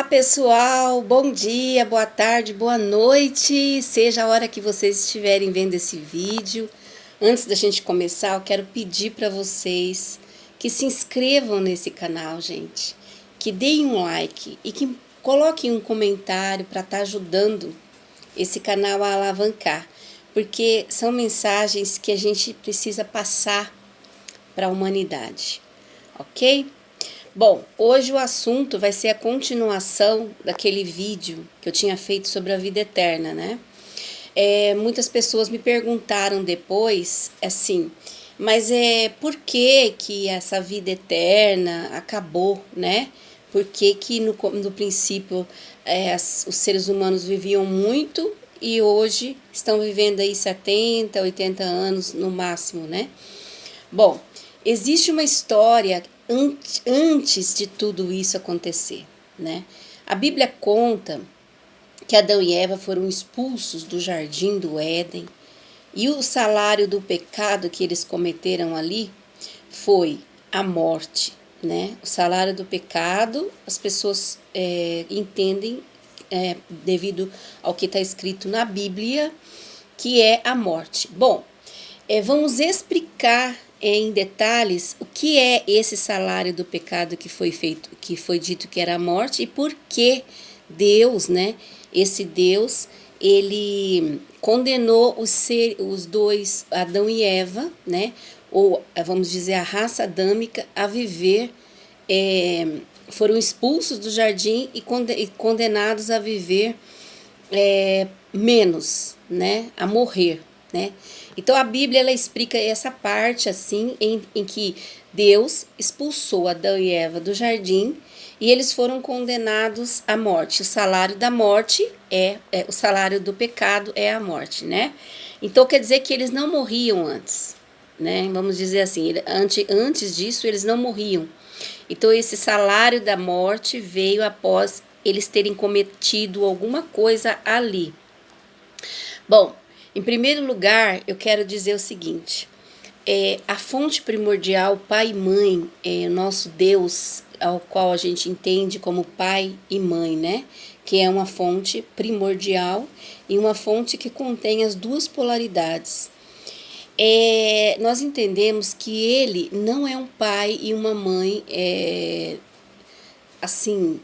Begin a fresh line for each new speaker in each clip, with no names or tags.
Pessoal, bom dia, boa tarde, boa noite, seja a hora que vocês estiverem vendo esse vídeo. Antes da gente começar, eu quero pedir para vocês que se inscrevam nesse canal, gente, que deem um like e que coloquem um comentário para estar ajudando esse canal a alavancar, porque são mensagens que a gente precisa passar para a humanidade, ok? Bom, hoje o assunto vai ser a continuação daquele vídeo que eu tinha feito sobre a vida eterna, né? Muitas pessoas me perguntaram depois, assim, mas por que que essa vida eterna acabou, né? Por que que no princípio os seres humanos viviam muito e hoje estão vivendo aí 70, 80 anos no máximo, né? Bom, existe uma história antes de tudo isso acontecer, né? A Bíblia conta que Adão e Eva foram expulsos do jardim do Éden e o salário do pecado que eles cometeram ali foi a morte, né? O salário do pecado, as pessoas entendem devido ao que está escrito na Bíblia, que é a morte. Bom, vamos explicar em detalhes o que é esse salário do pecado que foi feito, que foi dito que era a morte, e por que Deus, né? Esse Deus, ele condenou os dois, Adão e Eva, né? Ou vamos dizer a raça adâmica, a viver, foram expulsos do jardim e condenados a viver menos, né? A morrer, né? Então a Bíblia ela explica essa parte assim em que Deus expulsou Adão e Eva do jardim e eles foram condenados à morte. O salário da morte o salário do pecado é a morte, né? Então quer dizer que eles não morriam antes, né? Vamos dizer assim, antes disso eles não morriam. Então esse salário da morte veio após eles terem cometido alguma coisa ali. Bom, em primeiro lugar, eu quero dizer o seguinte, a fonte primordial, pai e mãe, o nosso Deus, ao qual a gente entende como pai e mãe, né? Que é uma fonte primordial e uma fonte que contém as duas polaridades. Nós entendemos que ele não é um pai e uma mãe, assim,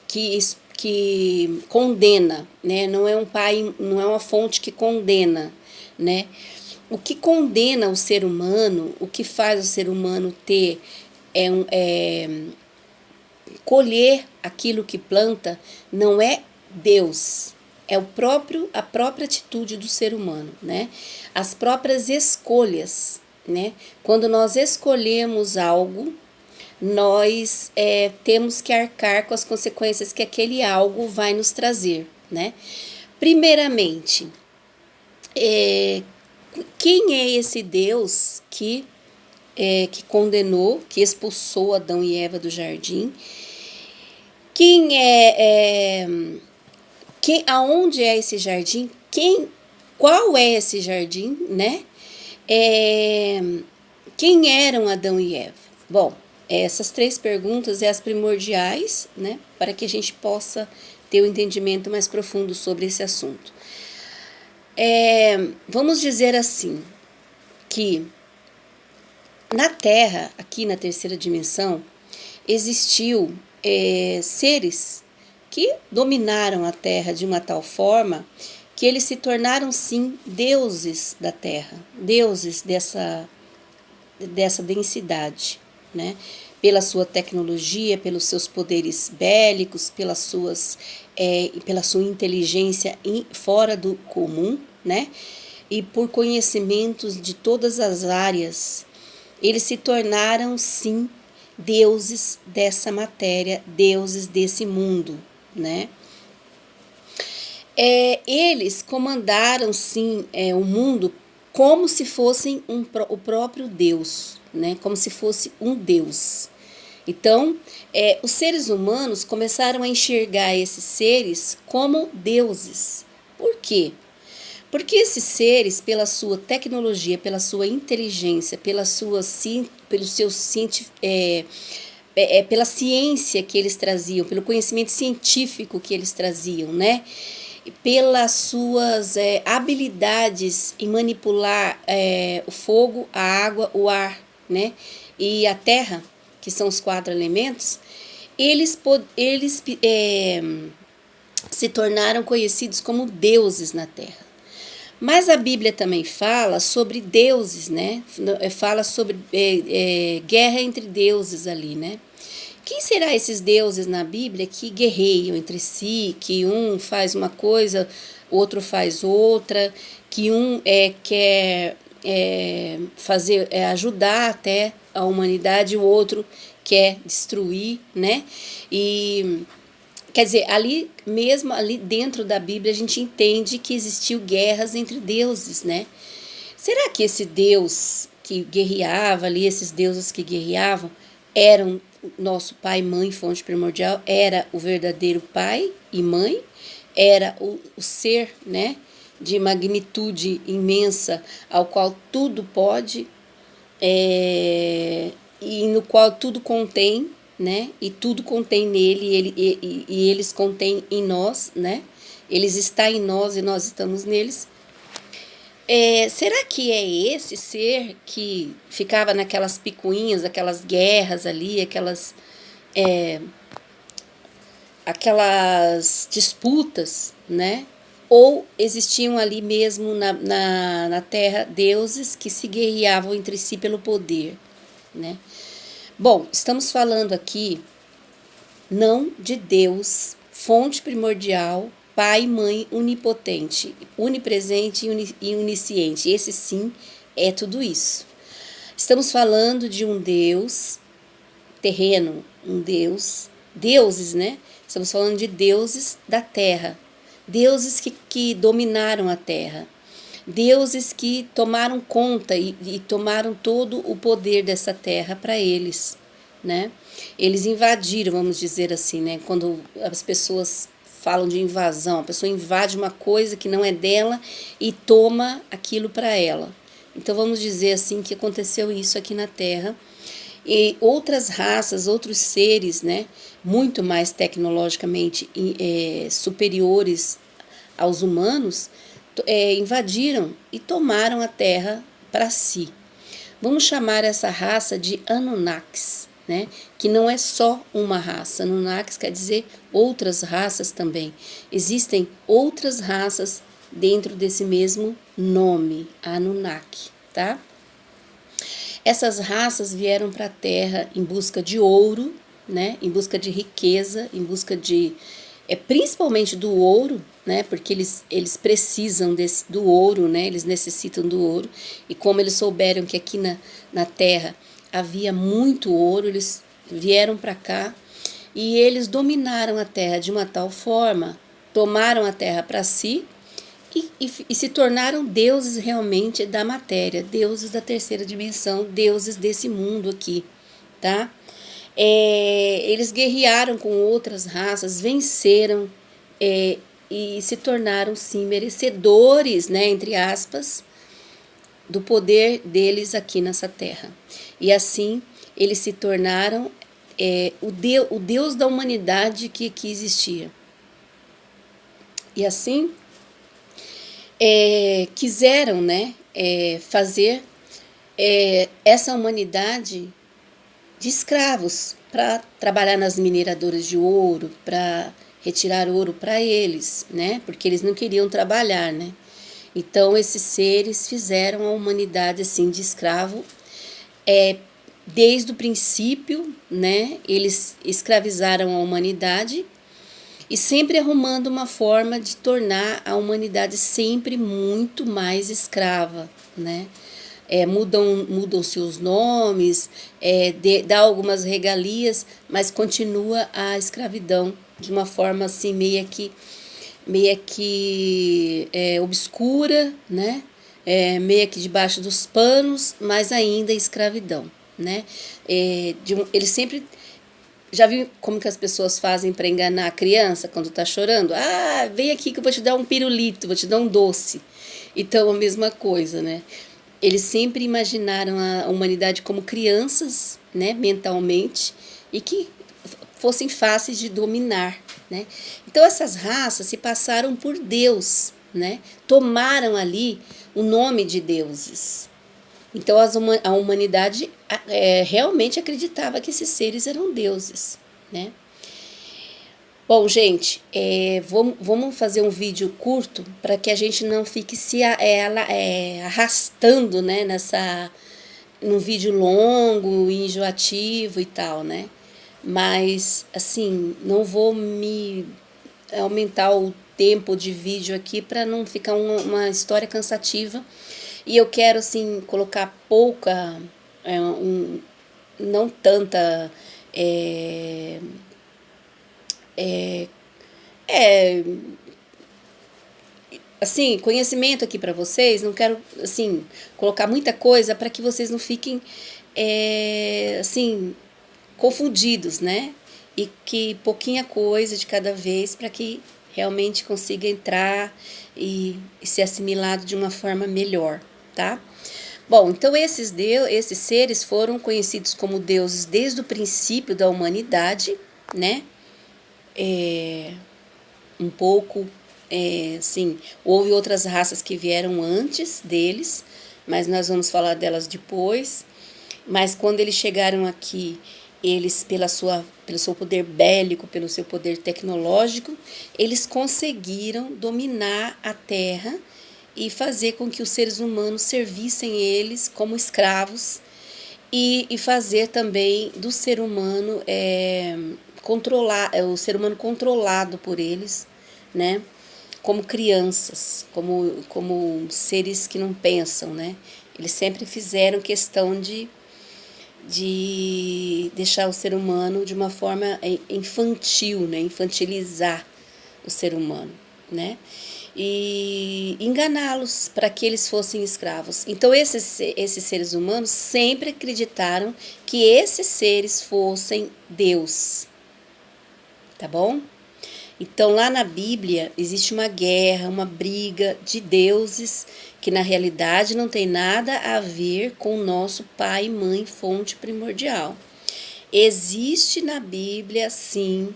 que condena, né? Não é um pai, não é uma fonte que condena, né? O que condena o ser humano, o que faz o ser humano ter colher aquilo que planta, não é Deus, é a própria atitude do ser humano, né? As próprias escolhas, né? Quando nós escolhemos algo, nós temos que arcar com as consequências que aquele algo vai nos trazer, né? Primeiramente, quem é esse Deus que condenou, que expulsou Adão e Eva do jardim? Aonde é esse jardim? Qual é esse jardim, né? Quem eram Adão e Eva? Bom, essas três perguntas as primordiais, né, para que a gente possa ter um entendimento mais profundo sobre esse assunto. Vamos dizer assim, que na Terra, aqui na terceira dimensão, existiu seres que dominaram a Terra de uma tal forma que eles se tornaram, sim, deuses da Terra, deuses dessa densidade, né? Pela sua tecnologia, pelos seus poderes bélicos, pela sua inteligência fora do comum, né? E por conhecimentos de todas as áreas, eles se tornaram, sim, deuses dessa matéria, deuses desse mundo, né? Eles comandaram, sim, o mundo como se fossem o próprio Deus, né? Como se fosse um Deus. Então, os seres humanos começaram a enxergar esses seres como deuses. Por quê? Porque esses seres, pela sua tecnologia, pela sua inteligência, pelo seu pela ciência que eles traziam, pelo conhecimento científico que eles traziam, né? Pelas suas habilidades em manipular o fogo, a água, o ar, né? E a terra, que são os 4 elementos, eles se tornaram conhecidos como deuses na terra. Mas a Bíblia também fala sobre deuses, né? Fala sobre guerra entre deuses ali, né? Quem será esses deuses na Bíblia que guerreiam entre si, que um faz uma coisa, outro faz outra, que um quer fazer, ajudar até a humanidade, o outro quer destruir, né? E quer dizer, ali mesmo, ali dentro da Bíblia, a gente entende que existiu guerras entre deuses, né? Será que esse Deus que guerreava ali, esses deuses que guerreavam, eram nosso pai, mãe, fonte primordial? Era o verdadeiro pai e mãe? Era o ser, né? De magnitude imensa, ao qual tudo pode, e no qual tudo contém, né? E tudo contém nele, e eles contêm em nós, né? Eles estão em nós e nós estamos neles. Será que é esse ser que ficava naquelas picuinhas, aquelas guerras ali, aquelas disputas, né? Ou existiam ali mesmo na Terra deuses que se guerreavam entre si pelo poder, né? Bom, estamos falando aqui não de Deus, fonte primordial, Pai, Mãe, onipotente, onipresente e onisciente. Esse sim é tudo isso. Estamos falando de um Deus terreno, um Deus, deuses, né? Estamos falando de deuses da terra, deuses que dominaram a terra, deuses que tomaram conta e tomaram todo o poder dessa terra para eles, né? Eles invadiram, vamos dizer assim, né? Quando as pessoas falam de invasão, a pessoa invade uma coisa que não é dela e toma aquilo para ela. Então vamos dizer assim que aconteceu isso aqui na Terra. E outras raças, outros seres, né, muito mais tecnologicamente superiores aos humanos, invadiram e tomaram a Terra para si. Vamos chamar essa raça de Anunnakis, né? Que não é só uma raça. Anunnakis quer dizer outras raças também. Existem outras raças dentro desse mesmo nome, Anunnaki, tá? Essas raças vieram para a Terra em busca de ouro, né? Em busca de riqueza, em busca de principalmente do ouro, né? Porque eles precisam do ouro, né? Eles necessitam do ouro. E como eles souberam que aqui na Terra havia muito ouro, eles vieram para cá e eles dominaram a Terra de uma tal forma, tomaram a Terra para si e se tornaram deuses realmente da matéria, deuses da terceira dimensão, deuses desse mundo aqui, tá? Eles guerrearam com outras raças, venceram e se tornaram, sim, merecedores, né, entre aspas, do poder deles aqui nessa terra. E assim, eles se tornaram o Deus da humanidade que aqui existia. E assim, quiseram, né, fazer essa humanidade de escravos para trabalhar nas mineradoras de ouro, para retirar ouro para eles, né? Porque eles não queriam trabalhar, né? Então esses seres fizeram a humanidade assim de escravo, desde o princípio, né? Eles escravizaram a humanidade e sempre arrumando uma forma de tornar a humanidade sempre muito mais escrava, né? Mudam seus nomes, dá algumas regalias, mas continua a escravidão de uma forma assim meio que obscura, né? Meio que debaixo dos panos, mas ainda escravidão, né? Eles sempre já viu como que as pessoas fazem para enganar a criança quando está chorando? Ah, vem aqui que eu vou te dar um pirulito, vou te dar um doce. Então a mesma coisa, né? Eles sempre imaginaram a humanidade como crianças, né, mentalmente, e que fossem fáceis de dominar, né? Então essas raças se passaram por Deus, né? Tomaram ali o nome de deuses. Então a humanidade realmente acreditava que esses seres eram deuses, né? Bom, gente, vamos fazer um vídeo curto para que a gente não fique se arrastando, né, num vídeo longo, enjoativo e tal, né? Mas, assim, não vou me aumentar o tempo de vídeo aqui para não ficar uma história cansativa. E eu quero, assim, colocar pouca, não tanta assim, conhecimento aqui para vocês. Não quero, assim, colocar muita coisa para que vocês não fiquem, assim, confundidos, né? E que pouquinha coisa de cada vez para que realmente consiga entrar e ser assimilado de uma forma melhor, tá? Bom, então esses seres foram conhecidos como deuses desde o princípio da humanidade, né? Um pouco, sim, houve outras raças que vieram antes deles, mas nós vamos falar delas depois. Mas quando eles chegaram aqui, eles, pelo seu poder bélico, pelo seu poder tecnológico, eles conseguiram dominar a Terra e fazer com que os seres humanos servissem eles como escravos e fazer também do ser humano o ser humano controlado por eles, né? Como crianças, como seres que não pensam, né? Eles sempre fizeram questão de deixar o ser humano de uma forma infantil, né? Infantilizar o ser humano, né? E enganá-los para que eles fossem escravos. Então esses seres humanos sempre acreditaram que esses seres fossem Deus, tá bom? Então lá na Bíblia existe uma guerra, uma briga de deuses que na realidade não tem nada a ver com o nosso pai e mãe, fonte primordial. Existe na Bíblia, sim,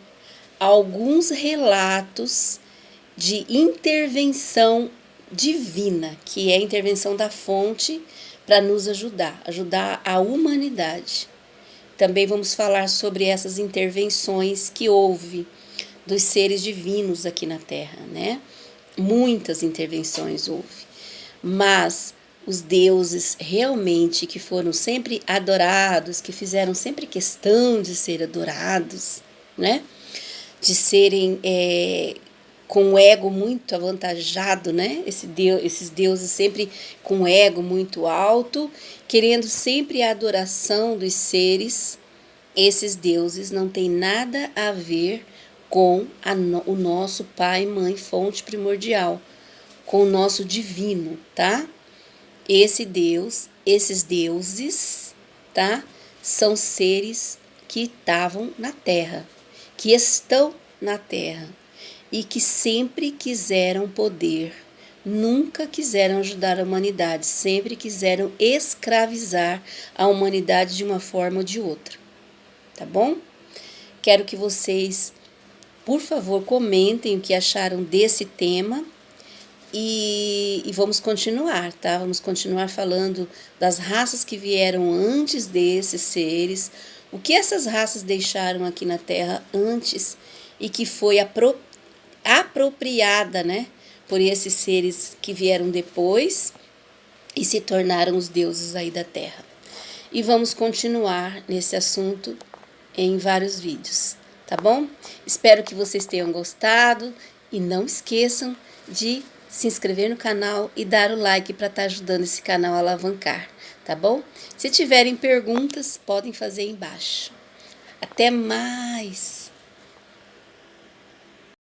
alguns relatos de intervenção divina, que é a intervenção da fonte para nos ajudar a humanidade. Também vamos falar sobre essas intervenções que houve dos seres divinos aqui na Terra, né? Muitas intervenções houve, mas os deuses realmente que foram sempre adorados, que fizeram sempre questão de ser adorados, né? De serem com o ego muito avantajado, né? Esses deuses sempre com o ego muito alto, querendo sempre a adoração dos seres. Esses deuses não têm nada a ver com o nosso pai, mãe, fonte primordial, com o nosso divino, tá? Esses deuses, tá? São seres que estavam na Terra, que estão na Terra e que sempre quiseram poder, nunca quiseram ajudar a humanidade, sempre quiseram escravizar a humanidade de uma forma ou de outra, tá bom? Quero que vocês, por favor, comentem o que acharam desse tema e vamos continuar, tá? Vamos continuar falando das raças que vieram antes desses seres, o que essas raças deixaram aqui na Terra antes e que foi apropriada, né, por esses seres que vieram depois e se tornaram os deuses aí da Terra. E vamos continuar nesse assunto em vários vídeos, tá bom? Espero que vocês tenham gostado e não esqueçam de se inscrever no canal e dar o like para estar ajudando esse canal a alavancar, tá bom? Se tiverem perguntas, podem fazer aí embaixo. Até mais!